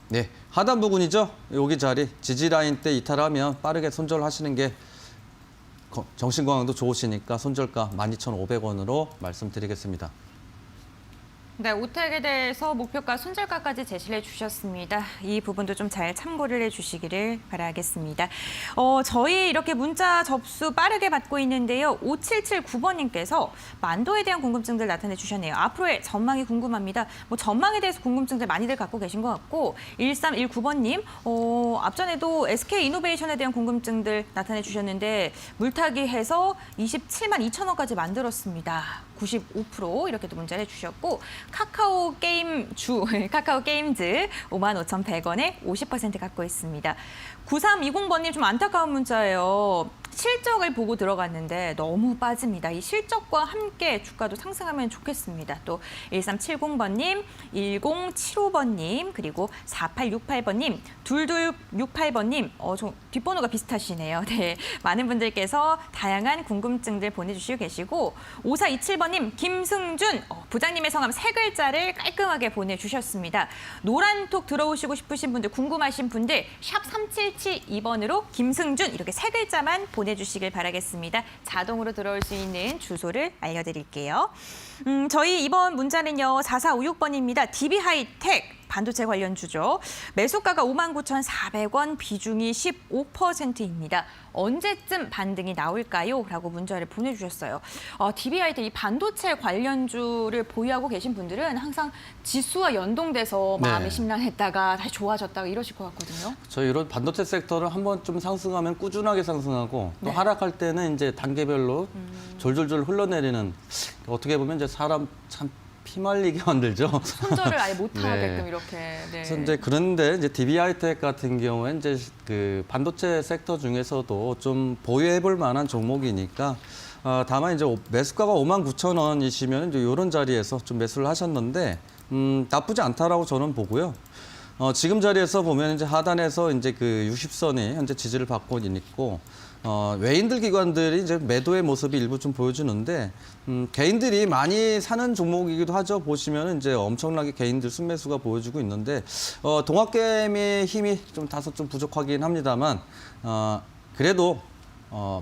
네, 하단 부분이죠. 여기 자리 지지 라인 때 이탈하면 빠르게 손절하시는 게 정신 건강도 좋으시니까 손절가 12,500원으로 말씀드리겠습니다. 네, 오택에 대해서 목표가 손절가까지 제시를 해주셨습니다. 이 부분도 좀 잘 참고를 해주시기를 바라겠습니다. 저희 이렇게 문자 접수 빠르게 받고 있는데요. 5779번님께서 만도에 대한 궁금증들 나타내 주셨네요. 앞으로의 전망이 궁금합니다. 뭐 전망에 대해서 궁금증들 많이들 갖고 계신 것 같고, 1319번님 앞전에도 SK이노베이션에 대한 궁금증들 나타내 주셨는데 물타기 해서 27만 2천원까지 만들었습니다. 95% 이렇게도 문자를 해주셨고, 카카오 게임즈 55,100원에 50% 갖고 있습니다. 9320번님 좀 안타까운 문자예요. 실적을 보고 들어갔는데 너무 빠집니다. 이 실적과 함께 주가도 상승하면 좋겠습니다. 또 1370번님, 1075번님, 그리고 4868번님, 2268번님, 좀 뒷번호가 비슷하시네요. 네, 많은 분들께서 다양한 궁금증들 보내주시고 계시고 5427번님, 김승준, 부장님의 성함 세 글자를 깔끔하게 보내주셨습니다. 노란톡 들어오시고 싶으신 분들, 궁금하신 분들 샵 3772번으로 김승준 이렇게 세 글자만 보내주시길 바라겠습니다. 자동으로 들어올 수 있는 주소를 알려드릴게요. 저희 이번 문자는요. 4456번입니다. DB하이텍. 반도체 관련주죠. 매수가가 59,400원, 비중이 15%입니다. 언제쯤 반등이 나올까요? 라고 문자를 보내주셨어요. DB하이텍 이 반도체 관련주를 보유하고 계신 분들은 항상 지수와 연동돼서 마음이 네. 심란했다가 다시 좋아졌다가 이러실 것 같거든요. 저희 이런 반도체 섹터를 한번 좀 상승하면 꾸준하게 상승하고 또 네. 하락할 때는 이제 단계별로 졸졸졸 흘러내리는 어떻게 보면 이제 사람 참 피말리게 만들죠. 손절을 아예 못하게끔 네. 이렇게. 네. 그래서 이제 그런데 이제 DB하이텍 같은 경우에 이제 그 반도체 섹터 중에서도 좀 보유해볼 만한 종목이니까 다만 이제 매수가가 59,000원이시면 이제 이런 자리에서 좀 매수를 하셨는데 나쁘지 않다라고 저는 보고요. 지금 자리에서 보면 이제 하단에서 이제 그 60선이 현재 지지를 받고 있고 외인들 기관들이 이제 매도의 모습이 일부 좀 보여주는데 개인들이 많이 사는 종목이기도 하죠. 보시면 이제 엄청나게 개인들 순매수가 보여주고 있는데 동학개미의 힘이 좀 다소 좀 부족하긴 합니다만 그래도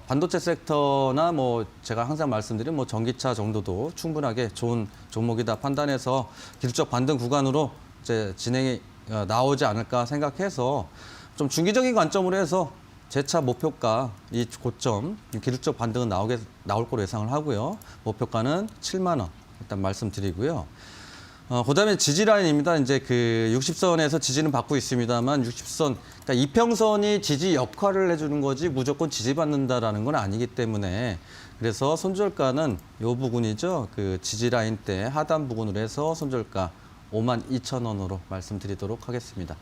반도체 섹터나 뭐 제가 항상 말씀드린 뭐 전기차 정도도 충분하게 좋은 종목이다 판단해서 기술적 반등 구간으로 이제 진행이 나오지 않을까 생각해서 좀 중기적인 관점으로 해서 재차 목표가 이 고점 기술적 반등은 나올 거로 예상을 하고요. 목표가는 7만 원 일단 말씀드리고요. 그다음에 지지 라인입니다. 이제 그 60선에서 지지는 받고 있습니다만 60선 그러니까 이평선이 지지 역할을 해주는 거지 무조건 지지받는다라는 건 아니기 때문에 그래서 손절가는 이 부분이죠. 그 지지 라인 때 하단 부분으로 해서 손절가 52,000원으로 말씀드리도록 하겠습니다.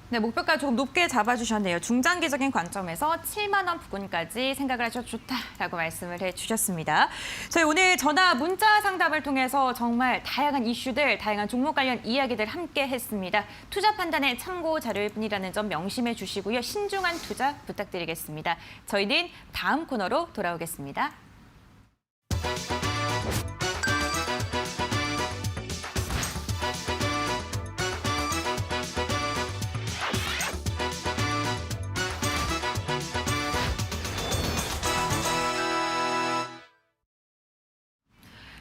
네, 목표가 조금 높게 잡아주셨네요. 중장기적인 관점에서 7만 원 부근까지 생각을 하셔도 좋다라고 말씀을 해주셨습니다. 저희 오늘 전화 문자 상담을 통해서 정말 다양한 이슈들, 다양한 종목 관련 이야기들 함께 했습니다. 투자 판단의 참고 자료일 뿐이라는 점 명심해 주시고요. 신중한 투자 부탁드리겠습니다. 저희는 다음 코너로 돌아오겠습니다.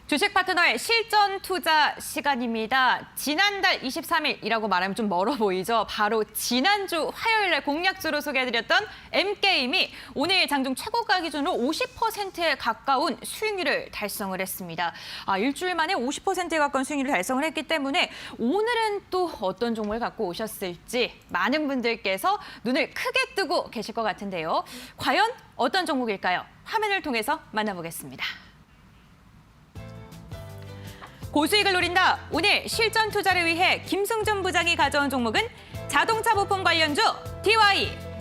주식 파트너의 실전 투자 시간입니다. 지난달 23일이라고 말하면 좀 멀어 보이죠. 바로 지난주 화요일날 공략주로 소개해드렸던 M게임이 오늘 장중 최고가 기준으로 50%에 가까운 수익률을 달성을 했습니다. 일주일 만에 50%에 가까운 수익률을 달성을 했기 때문에 오늘은 또 어떤 종목을 갖고 오셨을지 많은 분들께서 눈을 크게 뜨고 계실 것 같은데요. 과연 어떤 종목일까요? 화면을 통해서 만나보겠습니다. 고수익을 노린다. 오늘 실전 투자를 위해 김승준 부장이 가져온 종목은 자동차 부품 관련주 DY.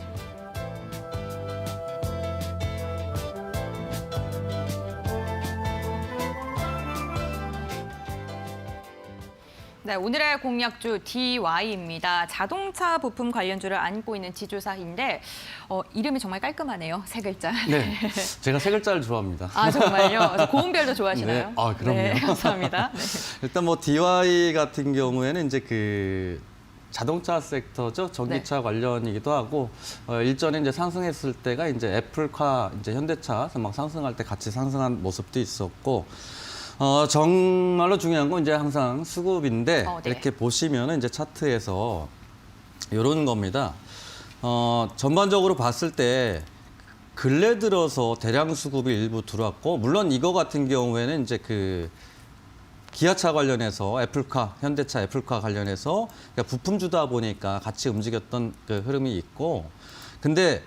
네, 오늘의 공략주 DY입니다. 자동차 부품 관련주를 안고 있는 지주사인데 이름이 정말 깔끔하네요. 세 글자. 네, 제가 세 글자를 좋아합니다. 정말요? 고음별도 좋아하시나요? 네, 그럼요. 네, 감사합니다. 네. 일단 뭐 DY 같은 경우에는 이제 그 자동차 섹터죠. 전기차 관련이기도 하고 일전에 이제 상승했을 때가 이제 애플카, 이제 현대차 막 상승할 때 같이 상승한 모습도 있었고. 정말로 중요한 건 이제 항상 수급인데 네. 이렇게 보시면은 이제 차트에서 이런 겁니다. 전반적으로 봤을 때 근래 들어서 대량 수급이 일부 들어왔고 물론 이거 같은 경우에는 이제 그 기아차 관련해서 애플카, 현대차 애플카 관련해서 그러니까 부품주다 보니까 같이 움직였던 그 흐름이 있고 근데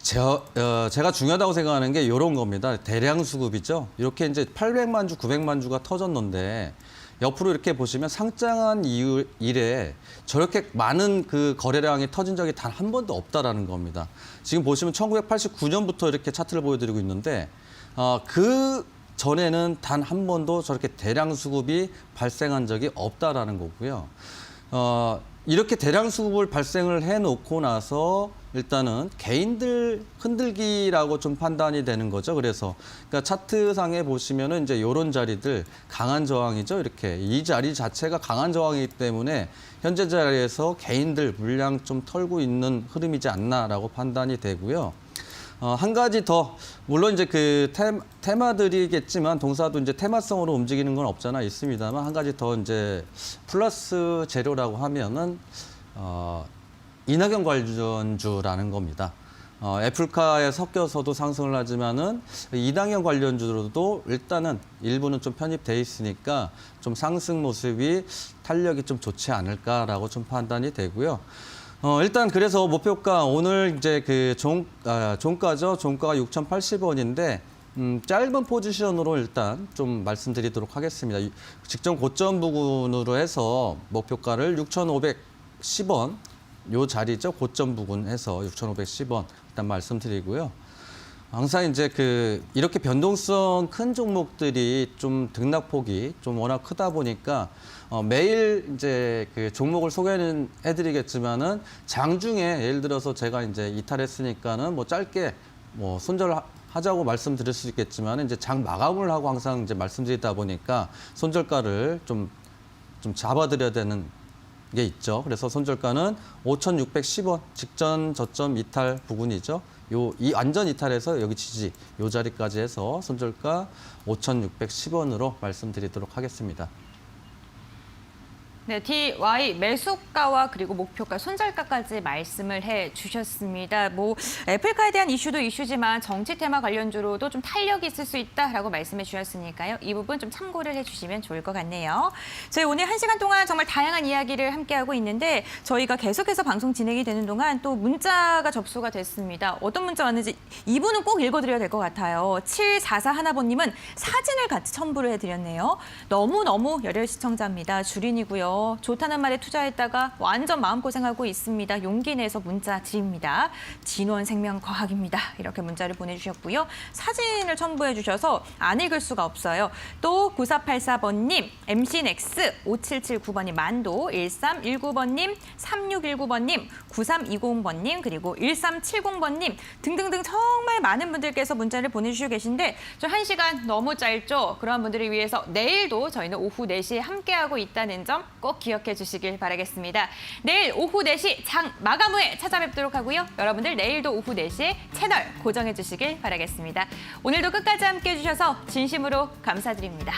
제가 중요하다고 생각하는 게 이런 겁니다. 대량 수급이죠. 이렇게 이제 800만 주, 900만 주가 터졌는데 옆으로 이렇게 보시면 상장한 이래 저렇게 많은 그 거래량이 터진 적이 단 한 번도 없다라는 겁니다. 지금 보시면 1989년부터 이렇게 차트를 보여드리고 있는데 그 전에는 단 한 번도 저렇게 대량 수급이 발생한 적이 없다라는 거고요. 이렇게 대량 수급을 발생을 해놓고 나서 일단은 개인들 흔들기라고 좀 판단이 되는 거죠. 그래서 그러니까 차트상에 보시면은 이제 이런 자리들 강한 저항이죠. 이렇게 이 자리 자체가 강한 저항이기 때문에 현재 자리에서 개인들 물량 좀 털고 있는 흐름이지 않나라고 판단이 되고요. 한 가지 더 물론 이제 그 테마들이겠지만 동사도 이제 테마성으로 움직이는 건 없잖아 있습니다만 한 가지 더 이제 플러스 재료라고 하면은 이낙연 관련주라는 겁니다. 애플카에 섞여서도 상승을 하지만은 이낙연 관련주로도 일단은 일부는 좀 편입돼 있으니까 좀 상승 모습이 탄력이 좀 좋지 않을까라고 좀 판단이 되고요. 일단 그래서 목표가 오늘 이제 그 종가죠. 종가가 6,080원인데 짧은 포지션으로 일단 좀 말씀드리도록 하겠습니다. 직전 고점 부근으로 해서 목표가를 6,510원 요 자리죠. 고점 부근에서 6,510원 일단 말씀드리고요. 항상 이제 이렇게 변동성 큰 종목들이 좀 등락폭이 좀 워낙 크다 보니까 매일 이제 그 종목을 소개는 해드리겠지만은 장중에 예를 들어서 제가 이제 이탈했으니까는 뭐 짧게 뭐 손절하자고 말씀드릴 수 있겠지만 이제 장 마감을 하고 항상 이제 말씀드리다 보니까 손절가를 좀 잡아드려야 되는 게 있죠. 그래서 손절가는 5,610원 직전 저점 이탈 부근이죠. 이 완전 이탈해서 여기 지지 요 자리까지 해서 손절가 5,610원으로 말씀드리도록 하겠습니다. 네, DY 매수가와 그리고 목표가, 손절가까지 말씀을 해주셨습니다. 뭐 애플카에 대한 이슈도 이슈지만 정치 테마 관련주로도 좀 탄력이 있을 수 있다라고 말씀해 주셨으니까요. 이 부분 좀 참고를 해주시면 좋을 것 같네요. 저희 오늘 1시간 동안 정말 다양한 이야기를 함께하고 있는데 저희가 계속해서 방송 진행이 되는 동안 또 문자가 접수가 됐습니다. 어떤 문자 왔는지 이분은 꼭 읽어드려야 될 것 같아요. 7441번님은 사진을 같이 첨부를 해드렸네요. 너무너무 열혈 시청자입니다. 주린이고요. 좋다는 말에 투자했다가 완전 마음고생하고 있습니다. 용기 내서 문자 드립니다. 진원생명과학입니다. 이렇게 문자를 보내주셨고요. 사진을 첨부해 주셔서 안 읽을 수가 없어요. 또 9484번님, MC넥스, 5779번님, 만도, 1319번님, 3619번님, 9320번님, 그리고 1370번님 등등등 정말 많은 분들께서 문자를 보내주시고 계신데 좀 1시간 너무 짧죠? 그런 분들을 위해서 내일도 저희는 오후 4시에 함께하고 있다는 점 꼭 기억해 주시길 바라겠습니다. 내일 오후 4시 장 마감 후에 찾아뵙도록 하고요. 여러분들 내일도 오후 4시에 채널 고정해 주시길 바라겠습니다. 오늘도 끝까지 함께해 주셔서 진심으로 감사드립니다.